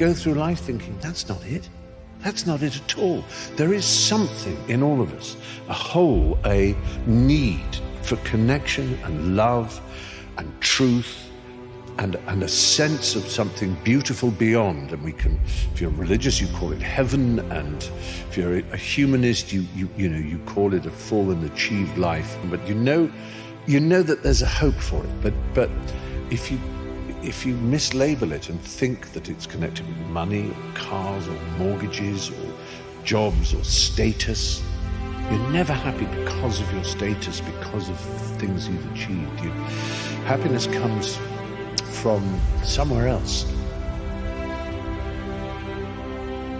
go through life thinking, that's not it. That's not it at all. There is something in all of us, a hole, a need for connection and love and truth and a sense of something beautiful beyond. And we can, if you're religious, you call it heaven, and if you're a humanist, you call it a full and achieved life. But you know that there's a hope for it. But if you mislabel it and think that it's connected with money or cars or mortgages or jobs or status, you're never happy because of your status, because of things you've achieved. Happiness comes from somewhere else.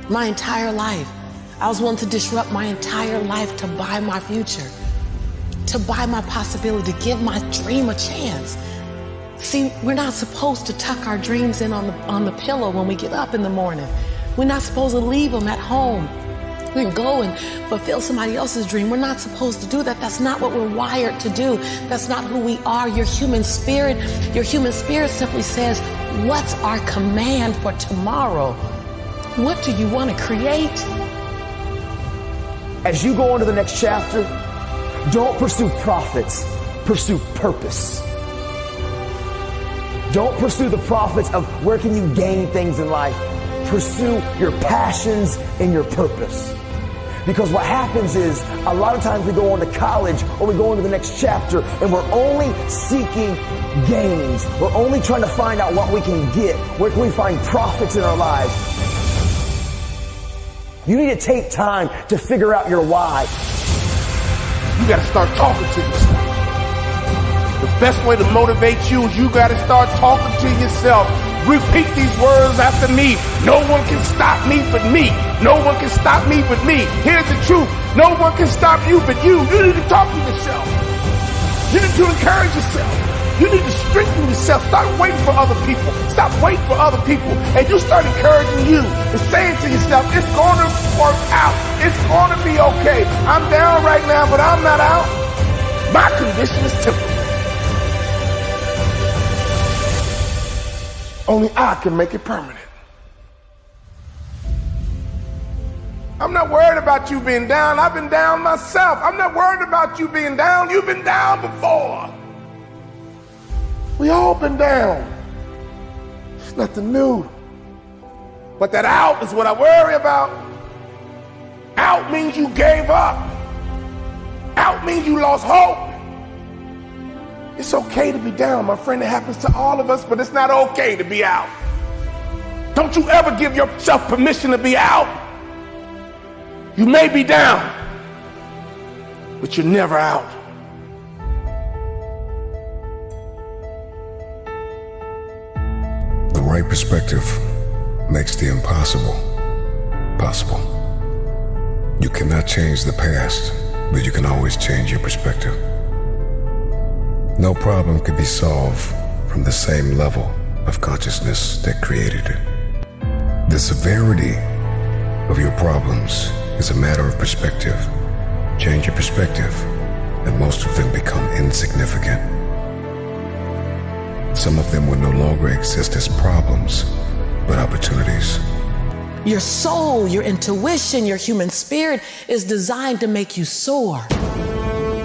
My entire life, I was willing to disrupt my entire life to buy my future, to buy my possibility, to give my dream a chance. See, we're not supposed to tuck our dreams in on the pillow when we get up in the morning. We're not supposed to leave them at home. We can go and fulfill somebody else's dream. We're not supposed to do that. That's not what we're wired to do. That's not who we are. Your human spirit simply says, what's our command for tomorrow? What do you want to create? As you go on to the next chapter, don't pursue profits, pursue purpose. Don't pursue the profits of where can you gain things in life. Pursue your passions and your purpose. Because what happens is, a lot of times we go on to college or we go into the next chapter and we're only seeking gains. We're only trying to find out what we can get. Where can we find profits in our lives? You need to take time to figure out your why. You got to start talking to yourself. The best way to motivate you is you got to start talking to yourself. Repeat these words after me. No one can stop me but me. No one can stop me but me. Here's the truth. No one can stop you but you. You need to talk to yourself. You need to encourage yourself. You need to strengthen yourself. Stop waiting for other people. Stop waiting for other people. And you start encouraging you and saying to yourself, it's going to work out. It's going to be okay. I'm down right now, but I'm not out. My condition is temporary. Only I can make it permanent. I'm not worried about you being down. I've been down myself. I'm not worried about you being down. You've been down before. We all been down. It's nothing new. But that out is what I worry about. Out means you gave up. Out means you lost hope. It's okay to be down, my friend. It happens to all of us, but it's not okay to be out. Don't you ever give yourself permission to be out. You may be down, but you're never out. The right perspective makes the impossible possible. You cannot change the past, but you can always change your perspective. No problem could be solved from the same level of consciousness that created it. The severity of your problems is a matter of perspective. Change your perspective, and most of them become insignificant. Some of them will no longer exist as problems, but opportunities. Your soul, your intuition, your human spirit is designed to make you soar.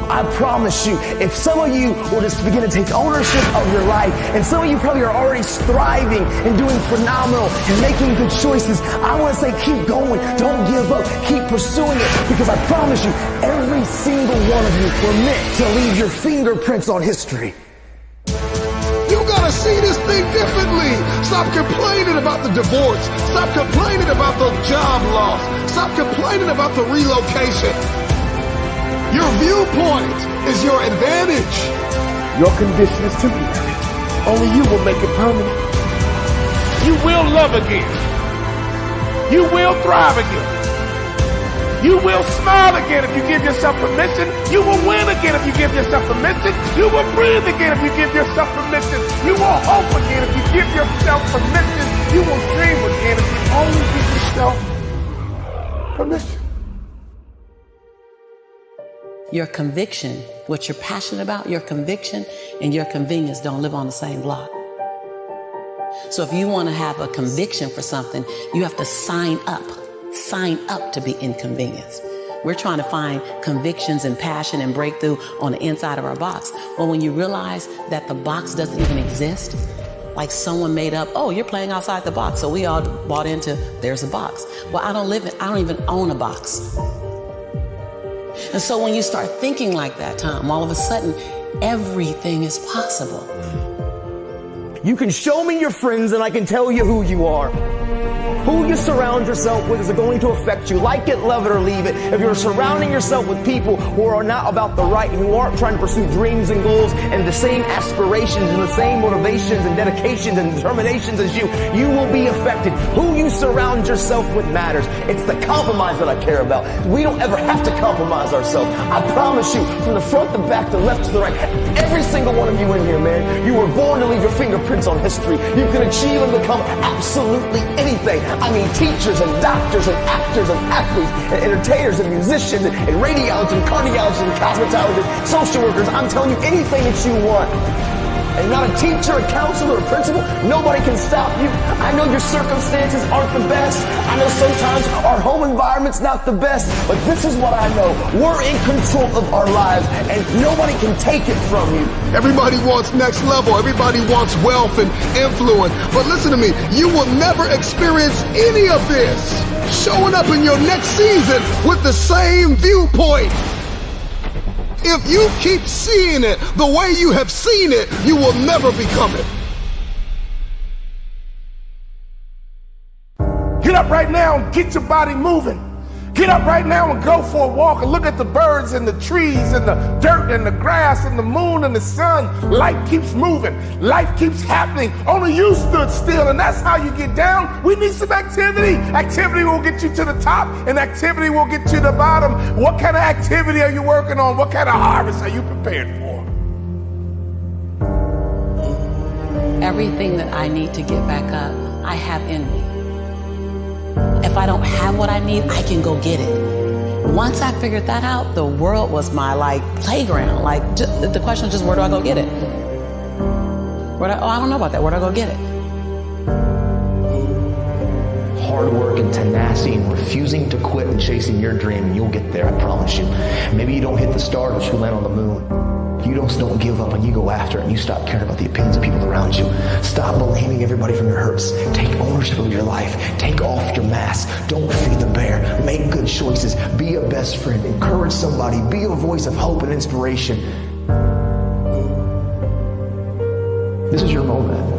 I promise you, if some of you will just begin to take ownership of your life, and some of you probably are already thriving and doing phenomenal and making good choices, I want to say keep going, don't give up, keep pursuing it, because I promise you, every single one of you were meant to leave your fingerprints on history. You gotta see this thing differently. Stop complaining about the divorce. Stop complaining about the job loss. Stop complaining about the relocation. Your viewpoint is your advantage. Your condition is temporary. Only you will make it permanent. You will love again. You will thrive again. You will smile again if you give yourself permission. You will win again if you give yourself permission. You will breathe again if you give yourself permission. You will hope again if you give yourself permission. You will dream again if you only give yourself permission. Your conviction, what you're passionate about, your conviction and your convenience don't live on the same block. So if you want to have a conviction for something, you have to sign up to be inconvenienced. We're trying to find convictions and passion and breakthrough on the inside of our box. Well, when you realize that the box doesn't even exist, like someone made up, oh, you're playing outside the box. So we all bought into, there's a box. Well, I don't even own a box. And so when you start thinking like that, Tom, all of a sudden, everything is possible. You can show me your friends and I can tell you who you are. Who you surround yourself with is going to affect you. Like it, love it, or leave it. If you're surrounding yourself with people who are not about the right and who aren't trying to pursue dreams and goals and the same aspirations and the same motivations and dedications and determinations as you, you will be affected. Who you surround yourself with matters. It's the compromise that I care about. We don't ever have to compromise ourselves. I promise you, from the front to back, to left to the right, every single one of you in here, man, you were born to leave your fingerprints on history. You can achieve and become absolutely anything. I mean, teachers and doctors and actors and athletes and entertainers and musicians and radiologists and cardiologists and cosmetologists, social workers. I'm telling you, anything that you want. And not a teacher, a counselor, a principal, nobody can stop you. I know your circumstances aren't the best. I know sometimes our home environment's not the best, but this is what I know. We're in control of our lives and nobody can take it from you. Everybody wants next level. Everybody wants wealth and influence. But listen to me, you will never experience any of this showing up in your next season with the same viewpoint. If you keep seeing it the way you have seen it, you will never become it. Get up right now and get your body moving. Get up right now and go for a walk and look at the birds and the trees and the dirt and the grass and the moon and the sun. Life keeps moving. Life keeps happening. Only you stood still, and that's how you get down. We need some activity. Activity will get you to the top, and activity will get you to the bottom. What kind of activity are you working on? What kind of harvest are you prepared for? Everything that I need to get back up, I have in me. If I don't have what I need, I can go get it. Once I figured that out, the world was my playground. The question is just, where do I go get it? I don't know about that. Where do I go get it? Hard work and tenacity and refusing to quit and chasing your dream, and you'll get there, I promise you. Maybe you don't hit the stars, but you land on the moon. You don't give up and you go after it, and you stop caring about the opinions of people around you. Stop blaming everybody from your hurts. Take ownership of your life. Take off your mask. Don't feed the bear. Make good choices. Be a best friend. Encourage somebody. Be a voice of hope and inspiration. This is your moment.